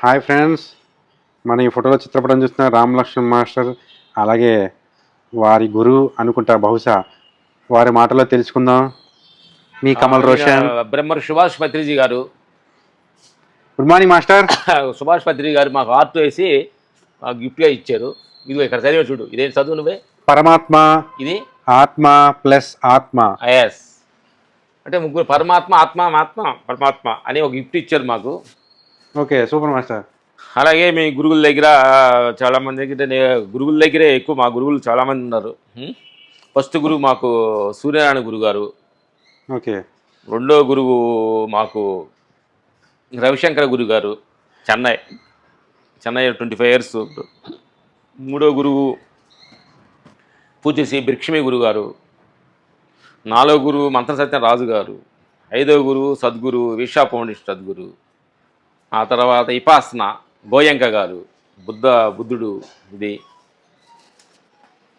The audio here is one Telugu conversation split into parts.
హాయ్ ఫ్రెండ్స్, మన ఈ ఫోటోలో చిత్రపటం చూస్తున్న రామ్ లక్ష్మణ్ మాస్టర్, అలాగే వారి గురువు అనుకుంటా, బహుశా వారి మాటలో తెలుసుకుందాం. మీ కమల్ రోషన్ బ్రహ్మర్ సుభాష్ పత్రిజీ గారు. Good morning master. Subhash Patriji గారు మాకు ఆర్ట్ వేసి గిఫ్ట్గా ఇచ్చారు. ఇదిగో ఇక్కడ చదివే చూడు, ఇదేం చదువు నువ్వే. పరమాత్మ, ఇది ఆత్మ ప్లస్ ఆత్మ. ఎస్ అంటే ముగ్గురు పరమాత్మ, ఆత్మ, ఆత్మ, పరమాత్మ అని ఒక గిఫ్ట్ ఇచ్చారు మాకు. Okay, super master. అలాగే మీ గురువుల దగ్గర చాలామంది దగ్గర, గురువుల దగ్గరే ఎక్కువ మా గురువులు చాలామంది ఉన్నారు. ఫస్ట్ గురువు మాకు సూర్యనారాయణ గురువు గారు. ఓకే. రెండో గురువు మాకు రవిశంకర గురువు గారు, చెన్నై 25 years. మూడో గురువు పూజ్య శ్రీ భిక్షమి గురువు గారు. నాలుగో గురువు మంత్ర సత్యం రాజు గారు. ఐదో గురువు సద్గురు విశ్వ ఫౌండేషన్ సద్గురు. ఆ తర్వాత ఇపాసన గోయంక గారు, బుద్ధుడు. ఇది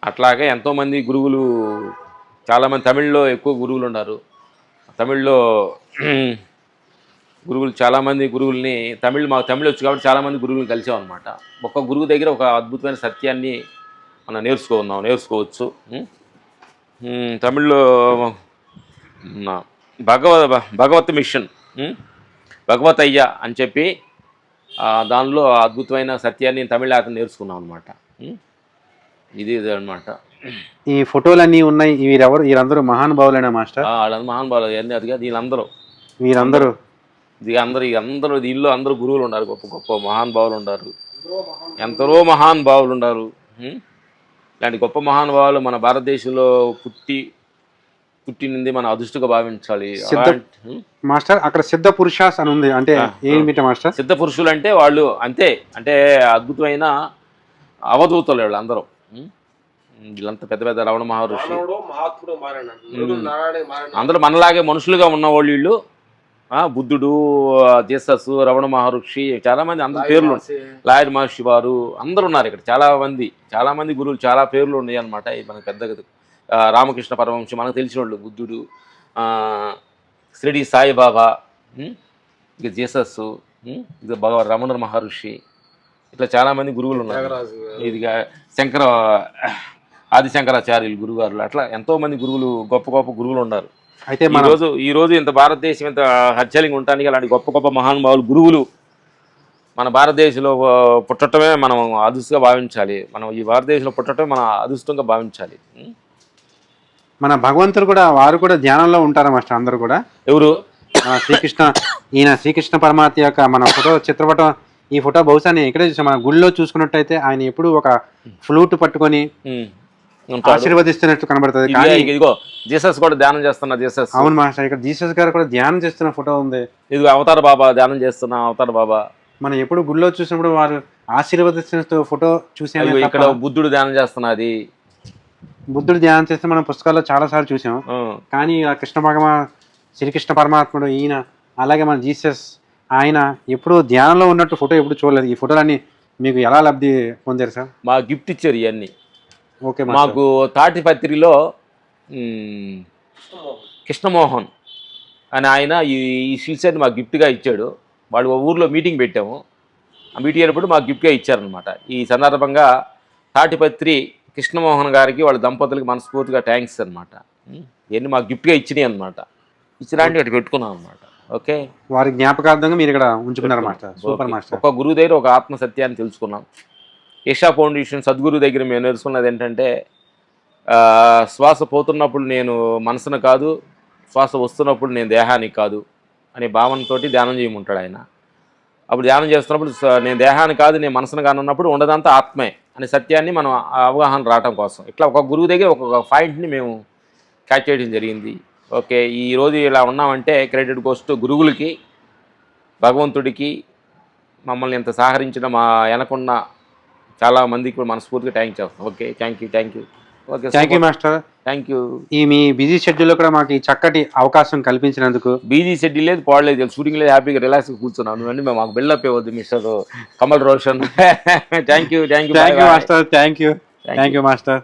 అట్లాగే ఎంతోమంది గురువులు, చాలామంది తమిళ్లో ఎక్కువ గురువులు ఉన్నారు. తమిళ్లో గురువులు చాలామంది గురువుల్ని మాకు తమిళ్ వచ్చు కాబట్టి చాలామంది గురువులను కలిసాం అనమాట. ఒక్క గురువు దగ్గర ఒక అద్భుతమైన సత్యాన్ని మనం నేర్చుకోవచ్చు. తమిళ్లో భగవత్ మిషన్, భగవత్ అయ్య అని చెప్పి దానిలో అద్భుతమైన సత్యాన్ని తమిళ అతను నేర్చుకున్నాం అనమాట. ఇది అనమాట. ఈ ఫోటోలన్నీ ఉన్నాయి. వీరందరూ మహానుభావులైన మాస్టర్. వాళ్ళందరూ మహానుభావులు అన్నీ అదిగా. వీరందరూ దీనిలో అందరూ గురువులు ఉన్నారు, గొప్ప గొప్ప మహానుభావులు ఉన్నారు, ఎందరో మహానుభావులు ఉన్నారు. ఇలాంటి గొప్ప మహానుభావులు మన భారతదేశంలో పుట్టినింది మన అదృష్టంగా భావించాలి. మాస్టర్, అక్కడ సిద్ధ పురుషాస్ అని ఉంది, అంటే ఏమిటి మాస్టర్? సిద్ధ పురుషులు అంటే వాళ్ళు అంటే అద్భుతమైన అవధూతలు వాళ్ళు అందరూ. వీళ్ళంతా పెద్ద పెద్ద రమణ మహర్షి, అందరూ మనలాగే మనుషులుగా ఉన్నవాళ్ళు వీళ్ళు. బుద్ధుడు, జీసస్, రమణ మహర్షి, చాలామంది అందరు పేర్లు, లాయర్ మహర్షి వారు అందరూ ఉన్నారు ఇక్కడ. చాలామంది గురువులు, చాలా పేర్లు ఉన్నాయి అనమాట. మనకు పెద్ద రామకృష్ణ పరమహంస మనకు తెలిసిన వాళ్ళు, బుద్ధుడు, షిరిడి సాయిబాబా, ఇక జీసస్, ఇక రమణ మహర్షి, ఇట్లా చాలామంది గురువులు ఉన్నారు. ఇదిగా ఆదిశంకరాచార్యులు గురుగారులు, అట్లా ఎంతోమంది గురువులు, గొప్ప గొప్ప గురువులు ఉన్నారు. అయితే ఈ రోజు ఇంత భారతదేశం ఇంత హత్యలింగ్ ఉండటానికి అలాంటి గొప్ప గొప్ప మహానుభావులు గురువులు మన భారతదేశంలో పుట్టడమే మనం అదృష్టంగా భావించాలి. మనం ఈ భారతదేశంలో పుట్టడమే మన అదృష్టంగా భావించాలి. మన భగవంతుడు కూడా, వారు కూడా ధ్యానంలో ఉంటారా మాస్టర్? అందరూ కూడా ఎవరు? శ్రీకృష్ణ పరమాత్మ యొక్క మన ఫోటో చిత్రపటం. ఈ ఫోటో బహుశా నేను ఇక్కడే చూసాను. మన గుళ్ళో చూసుకున్నట్టయితే ఆయన ఎప్పుడు ఒక ఫ్లూట్ పట్టుకొని ఆశీర్వదిస్తున్నట్టు కనబడుతుంది. ఇదిగో జీసస్ కూడా ధ్యానం చేస్తున్నా. జీసస్, అవును మాస్టర్, ఇక్కడ జీసస్ గారు కూడా ధ్యానం చేస్తున్న ఫోటో ఉంది. ఇదిగో అవతార బాబా ధ్యానం చేస్తున్నా. అవతార బాబా మనం ఎప్పుడు గుళ్ళో చూసినప్పుడు వారు ఆశీర్వదిస్తున్న ఫోటో చూసాను. ఇక్కడ బుద్ధుడు ధ్యానం చేస్తున్నది. బుద్ధుడు ధ్యానం చేస్తే మనం పుస్తకాల్లో చాలా సార్లు చూసాం. కానీ శ్రీకృష్ణ పరమాత్ముడు ఈయన, అలాగే మన జీసస్, ఆయన ఎప్పుడు ధ్యానంలో ఉన్నట్టు ఫోటో ఎప్పుడు చూడలేదు. ఈ ఫోటోలన్నీ మీకు ఎలా లబ్ధి పొందారు సార్? మా గిఫ్ట్ ఇచ్చారు ఇవన్నీ. ఓకే. మాకు తాటిపత్రిలో కృష్ణమోహన్ అని ఆయన ఈ షీట్స్ మాకు గిఫ్ట్గా ఇచ్చాడు. వాళ్ళు ఊర్లో మీటింగ్ పెట్టాము. ఆ మీటింగ్ అయినప్పుడు మాకు గిఫ్ట్గా ఇచ్చారనమాట. ఈ సందర్భంగా తాటిపత్రి కృష్ణమోహన్ గారికి, వాళ్ళ దంపతులకి మనస్ఫూర్తిగా థ్యాంక్స్ అనమాట. ఇవన్నీ మాకు గిఫ్ట్గా ఇచ్చినాయి అనమాట. ఇచ్చినాంటి అటు పెట్టుకున్నాం అనమాట. ఓకే, వారి జ్ఞాపకార్థంగా మీరు ఇక్కడ ఉంచుకున్నారు మాస్టర్. Super master. ఒక గురువు దగ్గర ఒక ఆత్మ సత్యాన్ని తెలుసుకున్నాం. విశ్వ ఫౌండేషన్ సద్గురు దగ్గర మేము నేర్చుకున్నది ఏంటంటే, శ్వాస పోతున్నప్పుడు నేను మనసును కాదు, శ్వాస వస్తున్నప్పుడు నేను దేహానికి కాదు అనే భావనతో ధ్యానం చేయమంటాడు ఆయన. అప్పుడు ధ్యానం చేస్తున్నప్పుడు నేను దేహాన్ని కాదు, నేను మనసును కానున్నప్పుడు ఉండదంతా ఆత్మే అనే సత్యాన్ని మనం అవగాహన రావడం కోసం ఇట్లా ఒక గురువు దగ్గర ఒక పాయింట్ని మేము క్యాచ్ చేయడం జరిగింది. ఓకే, ఈరోజు ఇలా ఉన్నామంటే క్రెడిట్ గోస్ టు గురువులకి, భగవంతుడికి, మమ్మల్ని ఇంత సహకరించిన మా వెనకున్న చాలా మందికి కూడా మనస్ఫూర్తిగా థ్యాంక్ చేస్తాం. Okay, thank you. Okay, thank you master. Thank you. ఈ మీ బిజీ షెడ్యూల్లో కూడా మాకు ఈ చక్కటి అవకాశం కల్పించినందుకు. బిజీ షెడ్యూల్ లేదు, పాడలేదు, షూటింగ్ లేదు, హ్యాపీగా రిలాక్స్గా కూర్చున్నాను. అంటే మాకు బిల్డప్ ఇవ్వద్దు mister Kamal Roshan. Thank you master. Thank you master.